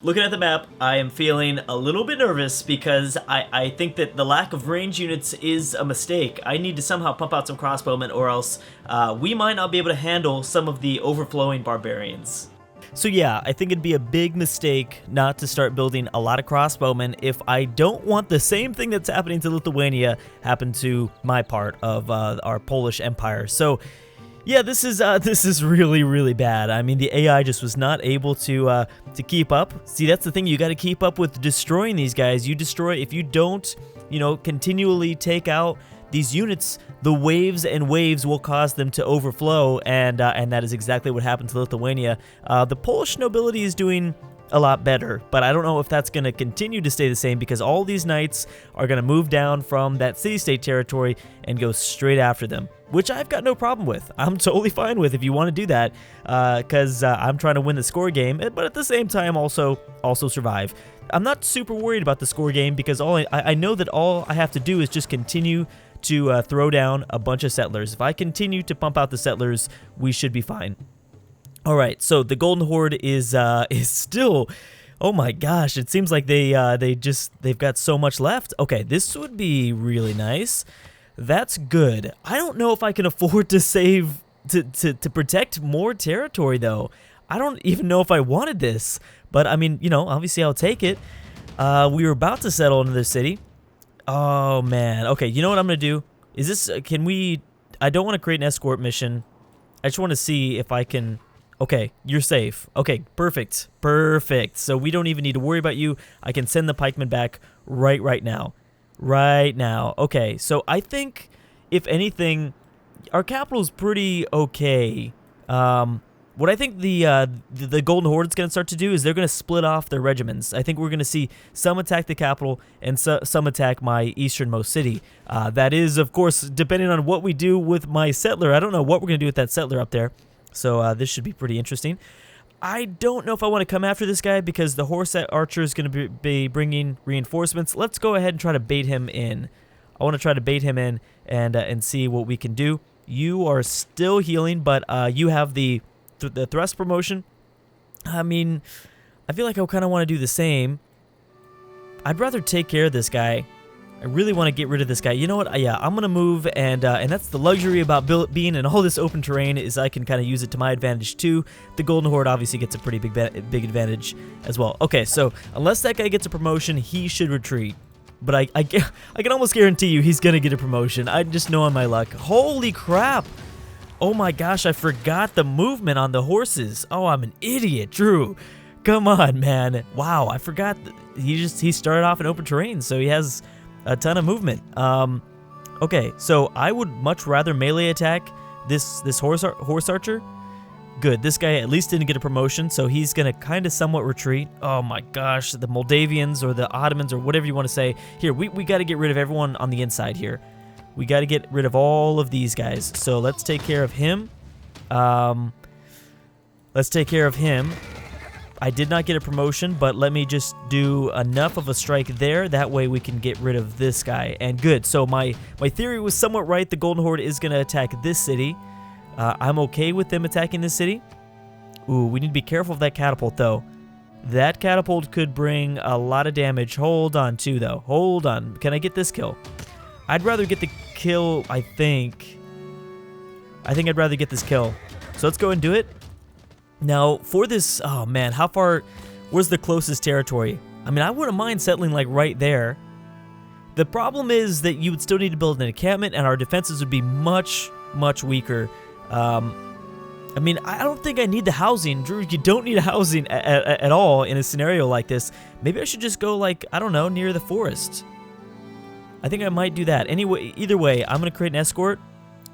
Looking at the map, I am feeling a little bit nervous because I think that the lack of range units is a mistake. I need to somehow pump out some crossbowmen or else we might not be able to handle some of the overflowing barbarians. So yeah, I think it'd be a big mistake not to start building a lot of crossbowmen if I don't want the same thing that's happening to Lithuania happen to my part of our Polish Empire. So yeah, this is really bad. I mean, the AI just was not able to keep up. See, that's the thing. You got to keep up with destroying these guys. You destroy if you don't, continually take out these units. The waves and waves will cause them to overflow, and that is exactly what happened to Lithuania. The Polish nobility is doing a lot better, but I don't know if that's going to continue to stay the same because all these knights are going to move down from that city-state territory and go straight after them, which I've got no problem with. I'm totally fine with if you want to do that, because I'm trying to win the score game, but at the same time also survive. I'm not super worried about the score game because I know that all I have to do is just continue to throw down a bunch of settlers. If I continue to pump out the settlers, we should be fine. All right, so the Golden Horde is still, oh my gosh, it seems like they've got so much left. Okay, this would be really nice. That's good. I don't know if I can afford to save to protect more territory though. I don't even know if I wanted this, but I mean, obviously I'll take it. We were about to settle into the city. Oh man. Okay, you know what I'm gonna do? Is this? Can we? I don't want to create an escort mission. I just want to see if I can. Okay, you're safe. Okay, perfect. So we don't even need to worry about you. I can send the pikemen back right now. Okay, so I think, if anything, our capital's pretty okay. What I think the Golden Horde is going to start to do is they're going to split off their regiments. I think we're going to see some attack the capital and some attack my easternmost city. That is, of course, depending on what we do with my settler. I don't know what we're going to do with that settler up there. So this should be pretty interesting. I don't know if I want to come after this guy because the horse archer is going to be bringing reinforcements. Let's go ahead and try to bait him in. I want to try to bait him in and see what we can do. You are still healing, but you have the thrust promotion. I mean, I feel like I kind of want to do the same. I'd rather take care of this guy. I really want to get rid of this guy. You know what? Yeah, I'm going to move, and that's the luxury about being in all this open terrain is I can kind of use it to my advantage too. The Golden Horde obviously gets a pretty big advantage as well. Okay, so unless that guy gets a promotion, he should retreat. But I can almost guarantee you he's going to get a promotion. I just know on my luck. Holy crap! Oh my gosh, I forgot the movement on the horses. Oh, I'm an idiot, Drew. Come on, man. Wow, I forgot. He started off in open terrain, so he has a ton of movement. Okay, so I would much rather melee attack this horse archer. Good, this guy at least didn't get a promotion, so he's gonna kind of somewhat retreat. Oh my gosh, the Moldavians or the Ottomans or whatever you want to say. Here, we got to get rid of everyone on the inside here. We got to get rid of all of these guys. So let's take care of him. I did not get a promotion, but let me just do enough of a strike there. That way we can get rid of this guy. And good. So my theory was somewhat right. The Golden Horde is going to attack this city. I'm okay with them attacking this city. Ooh, we need to be careful of that catapult, though. That catapult could bring a lot of damage. Hold on, too, though. Hold on. Can I get this kill? I'd rather get the kill, I think. I'd rather get this kill. So let's go and do it. Now, for this, oh man, where's the closest territory? I mean, I wouldn't mind settling like right there. The problem is that you would still need to build an encampment and our defenses would be much weaker. I mean, I don't think I need the housing. Drew, you don't need a housing at all in a scenario like this. Maybe I should just go like, I don't know, near the forest. I think I might do that. Anyway, either way, I'm going to create an escort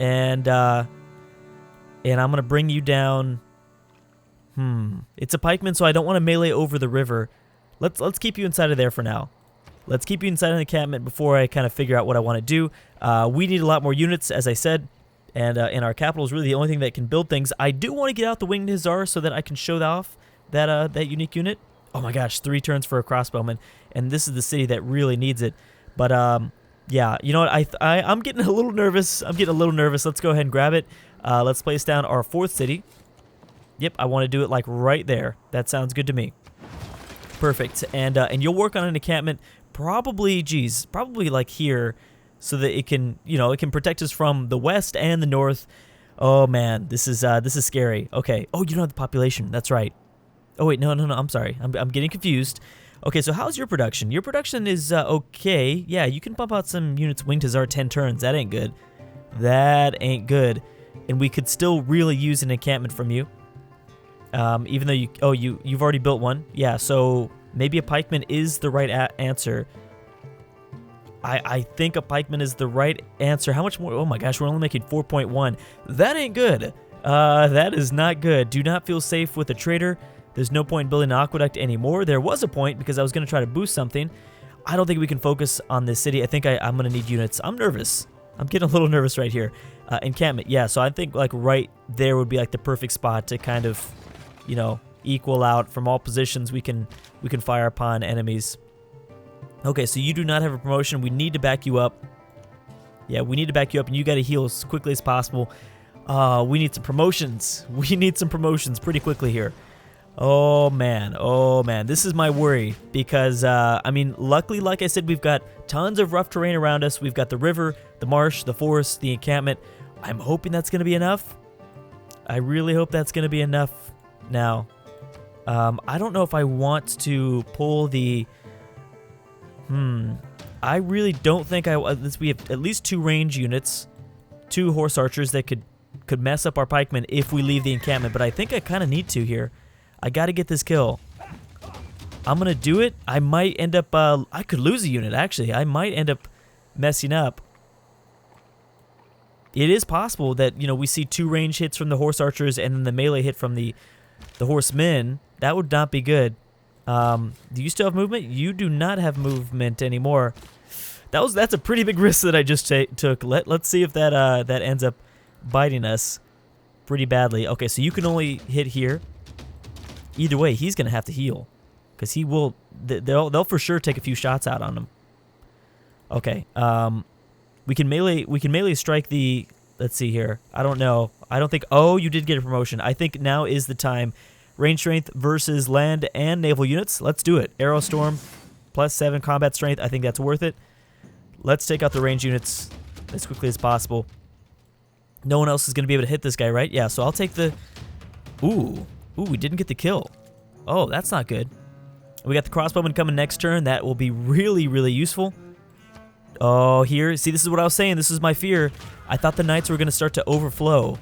and I'm going to bring you down. It's a pikeman, so I don't want to melee over the river. Let's keep you inside of there for now. Let's keep you inside of the encampment before I kind of figure out what I want to do. We need a lot more units, as I said, and our capital is really the only thing that can build things. I do want to get out the Winged Hussar so that I can show off that unique unit. Oh my gosh, 3 turns for a crossbowman, and this is the city that really needs it. But yeah, you know what? I'm getting a little nervous. Let's go ahead and grab it. Let's place down our 4th city. Yep, I want to do it like right there. That sounds good to me. Perfect. And you'll work on an encampment probably, geez, probably like here, so that it can, you know, it can protect us from the west and the north. Oh man, this is scary. Okay. Oh, you don't have the population. That's right. Oh wait, no. I'm sorry. I'm getting confused. Okay, so how's your production? Your production is okay. Yeah, you can pump out some units. Winged Hussar 10 turns. That ain't good. That ain't good. And we could still really use an encampment from you. Even though you've already built one. Yeah, so maybe a pikeman is the right answer. I think a pikeman is the right answer. How much more? Oh my gosh, we're only making 4.1. That ain't good. That is not good. Do not feel safe with a trader. There's no point in building an aqueduct anymore. There was a point because I was going to try to boost something. I don't think we can focus on this city. I think I'm going to need units. I'm nervous. I'm getting a little nervous right here. Encampment, yeah. So I think like right there would be like the perfect spot to kind of, you know, equal out from all positions. We can fire upon enemies. Okay, so you do not have a promotion. We need to back you up. Yeah, we need to back you up, and you got to heal as quickly as possible. We need some promotions. We need some promotions pretty quickly here. Oh man, this is my worry because, I mean, luckily, like I said, we've got tons of rough terrain around us. We've got the river, the marsh, the forest, the encampment. I'm hoping that's going to be enough. I really hope that's going to be enough now. I don't know if I want to pull the... I really don't think we have at least 2 range units, 2 horse archers that could mess up our pikemen if we leave the encampment, but I think I kind of need to here. I got to get this kill. I'm going to do it. I might end up, I could lose a unit, actually. I might end up messing up. It is possible that, you know, we see 2 range hits from the horse archers and then the melee hit from the horsemen. That would not be good. Do you still have movement? You do not have movement anymore. That's a pretty big risk that I just took. Let's see if that ends up biting us pretty badly. Okay, so you can only hit here. Either way, he's gonna have to heal, because he will. They'll for sure take a few shots out on him. Okay. We can melee strike the. Let's see here. I don't know. I don't think. Oh, you did get a promotion. I think now is the time. Range strength versus land and naval units. Let's do it. Arrow Storm, +7 combat strength. I think that's worth it. Let's take out the range units as quickly as possible. No one else is going to be able to hit this guy, right? Yeah, so I'll take the... Ooh, we didn't get the kill. Oh, that's not good. We got the crossbowman coming next turn. That will be really, really useful. Oh, here. See, this is what I was saying. This is my fear. I thought the knights were going to start to overflow.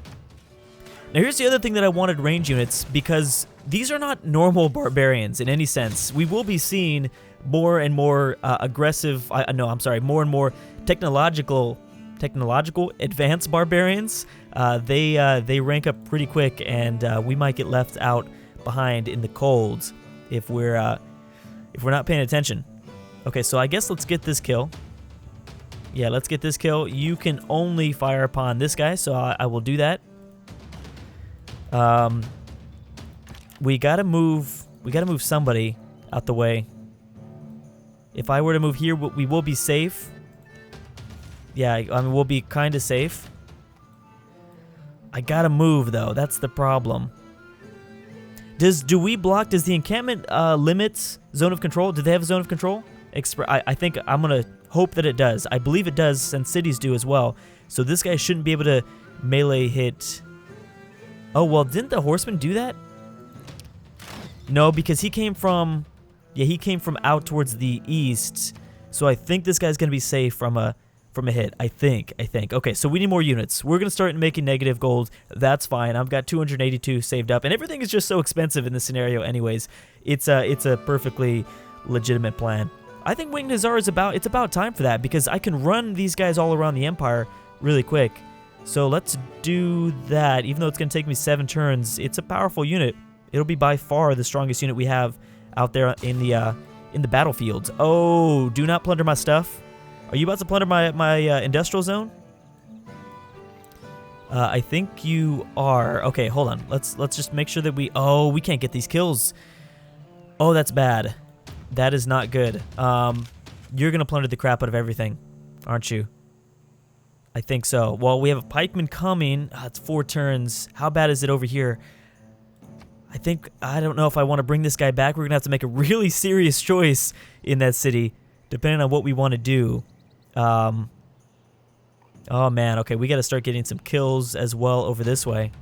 Now, here's the other thing that I wanted range units, because these are not normal barbarians in any sense. We will be seeing more and more aggressive, more and more technological advanced barbarians. They rank up pretty quick, and we might get left out behind in the cold if we're not paying attention. Okay, so I guess let's get this kill. Yeah, let's get this kill. You can only fire upon this guy, so I will do that. We gotta move somebody out the way. If I were to move here, we will be safe. Yeah, I mean, we'll be kind of safe. I gotta move, though. That's the problem. Do we block? Does the encampment limit zone of control? Do they have a zone of control? I think I'm gonna hope that it does. I believe it does, since cities do as well. So this guy shouldn't be able to melee hit... Oh, well, didn't the horseman do that? No, because he came from... Yeah, he came from out towards the east. So I think this guy's going to be safe from a hit. I think. Okay, so we need more units. We're going to start making negative gold. That's fine. I've got 282 saved up. And everything is just so expensive in this scenario anyways. It's a perfectly legitimate plan. I think Winged Hussar is about time for that, because I can run these guys all around the Empire really quick. So let's do that. Even though it's going to take me 7 turns, it's a powerful unit. It'll be by far the strongest unit we have out there in the battlefields. Oh, do not plunder my stuff. Are you about to plunder my industrial zone? I think you are. Okay, hold on. Let's just make sure that we... Oh, we can't get these kills. Oh, that's bad. That is not good. You're going to plunder the crap out of everything, aren't you? I think so. Well, we have a pikeman coming. It's 4 turns. How bad is it over here? I don't know if I want to bring this guy back. We're going to have to make a really serious choice in that city, depending on what we want to do. Oh, man. Okay, we got to start getting some kills as well over this way.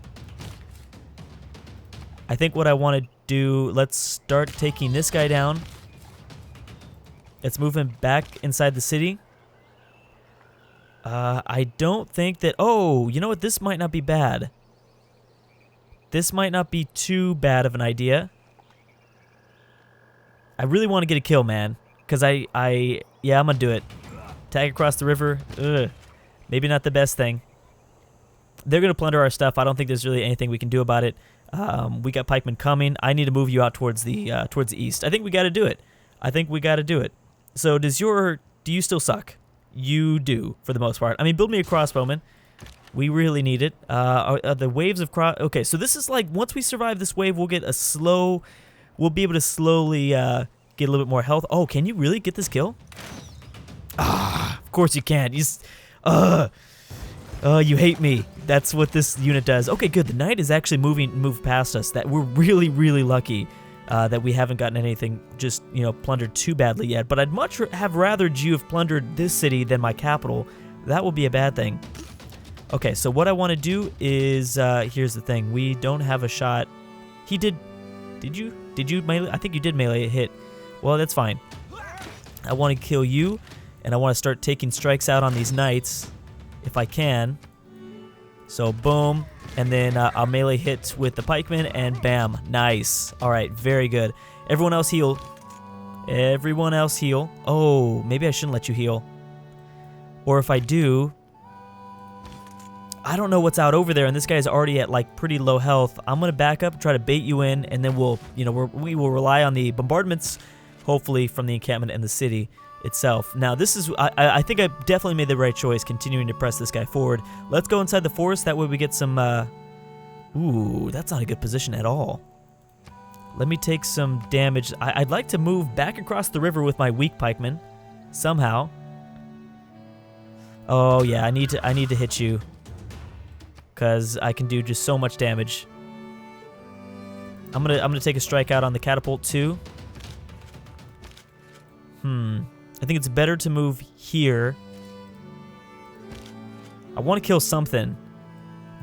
I think what I want to do, let's start taking this guy down. Let's move him back inside the city. I don't think that... Oh, you know what? This might not be bad. This might not be too bad of an idea. I really want to get a kill, man. Because yeah, I'm going to do it. Tag across the river. Ugh. Maybe not the best thing. They're going to plunder our stuff. I don't think there's really anything we can do about it. We got pikemen coming. I need to move you out towards the east. I think we got to do it. So do you still suck? You do, for the most part. I mean, build me a crossbowman. We really need it. The waves of okay, so this is like, once we survive this wave, we'll be able to slowly get a little bit more health. Oh, can you really get this kill? Ah, of course you can. You hate me. That's what this unit does. Okay, good. The knight is actually moved past us. That we're really, really lucky that we haven't gotten anything just, plundered too badly yet. But I'd much have rather you have plundered this city than my capital. That will be a bad thing. Okay, so what I want to do is, here's the thing. We don't have a shot. Did you melee? I think you did melee a hit. Well, that's fine. I want to kill you, and I want to start taking strikes out on these knights, if I can. So, boom, and then I'll melee hit with the pikeman, and bam, nice. All right, very good. Everyone else heal. Everyone else heal. Oh, maybe I shouldn't let you heal. Or if I do... I don't know what's out over there, and this guy's already at like pretty low health. I'm gonna back up, try to bait you in, and then we will rely on the bombardments, hopefully from the encampment and the city itself. Now this is, I think I definitely made the right choice, continuing to press this guy forward. Let's go inside the forest. That way we get some. Ooh, that's not a good position at all. Let me take some damage. I'd like to move back across the river with my weak pikemen, somehow. Oh yeah, I need to hit you. Because I can do just so much damage. I'm gonna take a strike out on the catapult too. I think it's better to move here. I want to kill something,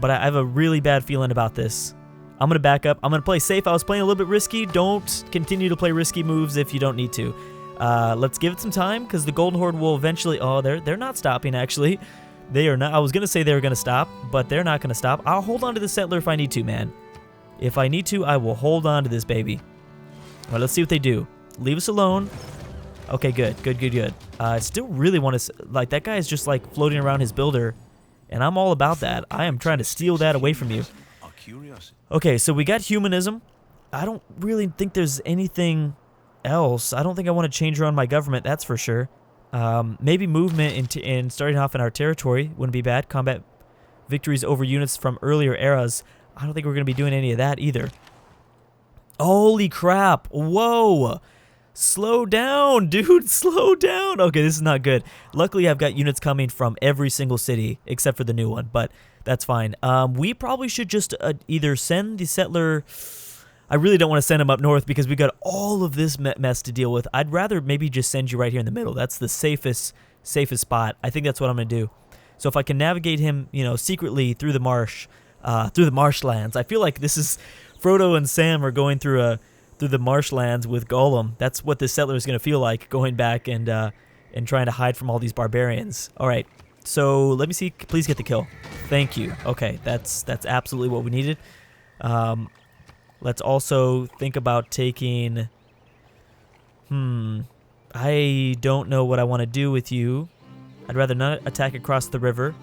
but I have a really bad feeling about this. I'm gonna back up. I'm gonna play safe. I was playing a little bit risky. Don't continue to play risky moves if you don't need to. Let's give it some time, because the Golden Horde will eventually... Oh, they're not stopping, actually. They are not. I was going to say they were going to stop, but they're not going to stop. I'll hold on to the settler if I need to, man. If I need to, I will hold on to this baby. All right, let's see what they do. Leave us alone. Okay, good. I still really want to... Like, that guy is just, like, floating around his builder, and I'm all about that. I am trying to steal that away from you. Okay, so we got humanism. I don't really think there's anything else. I don't think I want to change around my government, that's for sure. Maybe movement in starting off in our territory wouldn't be bad. Combat victories over units from earlier eras. I don't think we're going to be doing any of that either. Holy crap. Whoa. Slow down, dude. Slow down. Okay, this is not good. Luckily, I've got units coming from every single city except for the new one, but that's fine. We probably should just either send the settler... I really don't want to send him up north because we got all of this mess to deal with. I'd rather maybe just send you right here in the middle. That's the safest spot. I think that's what I'm going to do. So if I can navigate him, secretly through the marshlands. I feel like this is Frodo and Sam are going through the marshlands with Gollum. That's what this settler is going to feel like, going back and trying to hide from all these barbarians. All right. So let me see. Please get the kill. Thank you. Okay, that's absolutely what we needed. Let's also think about taking... I don't know what I want to do with you. I'd rather not attack across the river.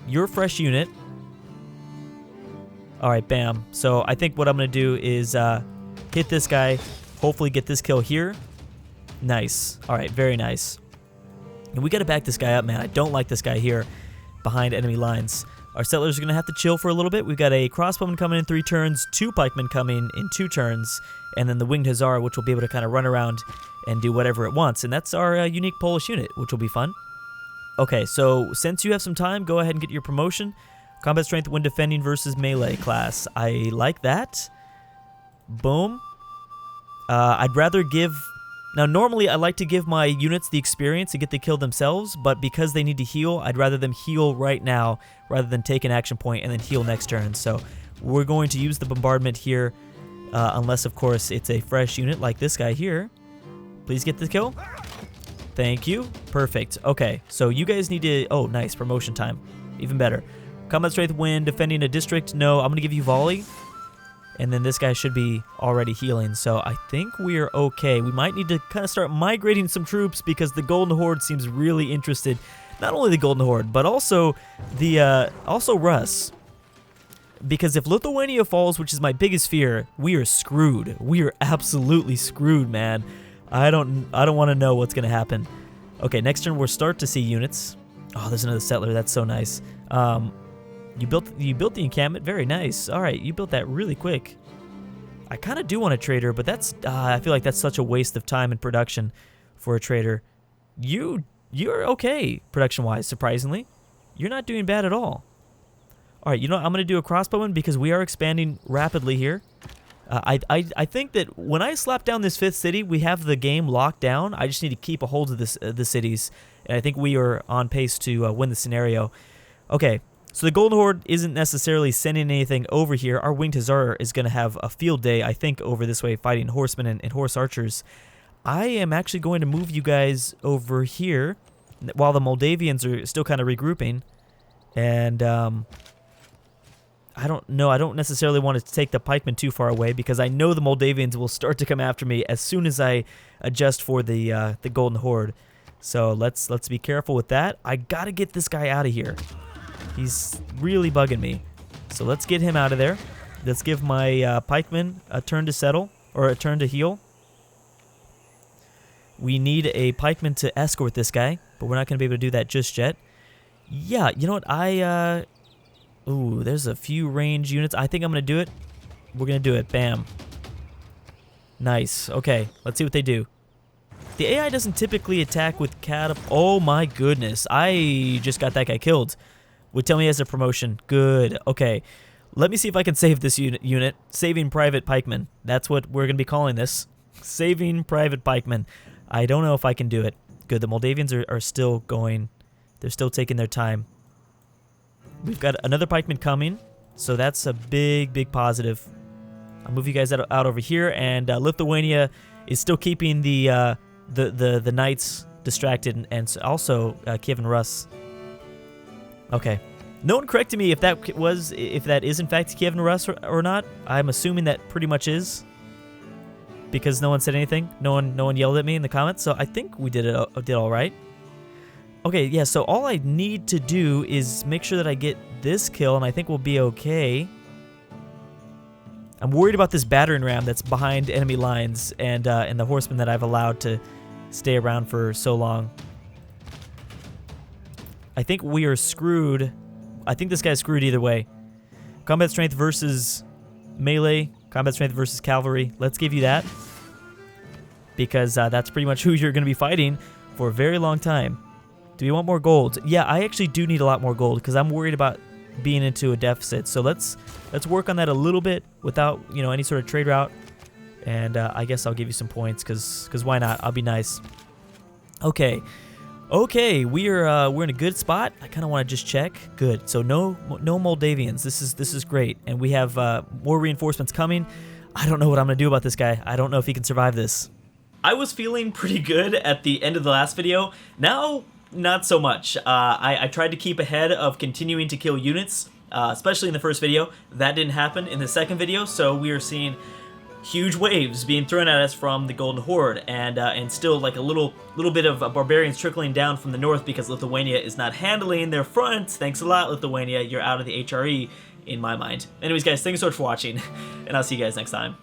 You're a fresh unit. Alright, bam. So I think what I'm going to do is hit this guy. Hopefully get this kill here. Nice. Alright, very nice. And we got to back this guy up, man. I don't like this guy here behind enemy lines. Our settlers are going to have to chill for a little bit. We've got a crossbowman coming in 3 turns, 2 pikemen coming in 2 turns, and then the winged hussar, which will be able to kind of run around and do whatever it wants. And that's our unique Polish unit, which will be fun. Okay, so since you have some time, go ahead and get your promotion. Combat strength when defending versus melee class. I like that. Boom. I'd rather give... Now, normally, I like to give my units the experience to get the kill themselves, but because they need to heal, I'd rather them heal right now rather than take an action point and then heal next turn. So we're going to use the bombardment here, unless, of course, it's a fresh unit like this guy here. Please get the kill. Thank you. Perfect. Okay, so you guys need to... Oh, nice. Promotion time. Even better. Combat strength win. Defending a district. No, I'm going to give you volley. And then this guy should be already healing. So I think we are okay. We might need to kind of start migrating some troops because the Golden Horde seems really interested. Not only the Golden Horde, but also the Russ. Because if Lithuania falls, which is my biggest fear, we are screwed. We are absolutely screwed, man. I don't want to know what's going to happen. Okay, next turn we'll start to see units. Oh, there's another settler. That's so nice. You built the encampment. Very nice. All right, you built that really quick. I kind of do want a trader, but that's I feel like that's such a waste of time and production for a trader. You're okay production-wise, surprisingly. You're not doing bad at all. All right, you know what? I'm going to do a crossbowman because we are expanding rapidly here. I think that when I slap down this 5th city, we have the game locked down. I just need to keep a hold of the cities, and I think we are on pace to win the scenario. Okay, so the Golden Horde isn't necessarily sending anything over here. Our Winged Hussar is going to have a field day, I think, over this way, fighting horsemen and horse archers. I am actually going to move you guys over here while the Moldavians are still kind of regrouping, and I don't know. I don't necessarily want to take the pikemen too far away because I know the Moldavians will start to come after me as soon as I adjust for the Golden Horde. So let's be careful with that. I gotta get this guy out of here. He's really bugging me. So let's get him out of there. Let's give my pikemen a turn to settle or a turn to heal. We need a pikeman to escort this guy, but we're not gonna be able to do that just yet. Yeah, you know what? Ooh, there's a few range units. I think I'm going to do it. We're going to do it. Bam. Nice. Okay, let's see what they do. The AI doesn't typically attack with Oh my goodness. I just got that guy killed. Would tell me he has a promotion. Good. Okay. Let me see if I can save this unit. Saving Private Pikeman. That's what we're going to be calling this. Saving Private Pikeman. I don't know if I can do it. Good. The Moldavians are still going. They're still taking their time. We've got another pikeman coming, so that's a big positive. I'll move you guys out over here, and Lithuania is still keeping the knights distracted, and also Kiev and Rus. Okay, no one corrected me if that is in fact Kiev and Rus or not. I'm assuming that pretty much is, because no one said anything. No one yelled at me in the comments, so I think we did all right. Okay, yeah, so all I need to do is make sure that I get this kill, and I think we'll be okay. I'm worried about this battering ram that's behind enemy lines and the horsemen that I've allowed to stay around for so long. I think we are screwed. I think this guy's screwed either way. Combat strength versus melee, combat strength versus cavalry. Let's give you that, because that's pretty much who you're going to be fighting for a very long time. Do we want more gold? Yeah, I actually do need a lot more gold because I'm worried about being into a deficit. So let's work on that a little bit without, you know, any sort of trade route. And I guess I'll give you some points because why not? I'll be nice. Okay, we're in a good spot. I kind of want to just check. Good. So no Moldavians. This is great, and we have more reinforcements coming. I don't know what I'm gonna do about this guy. I don't know if he can survive this. I was feeling pretty good at the end of the last video. Now, not so much. I tried to keep ahead of continuing to kill units, especially in the first video. That didn't happen in the second video, so we are seeing huge waves being thrown at us from the Golden Horde, and still like a little bit of barbarians trickling down from the north because Lithuania is not handling their front. Thanks a lot, Lithuania. You're out of the HRE in my mind. Anyways, guys, thanks so much for watching, and I'll see you guys next time.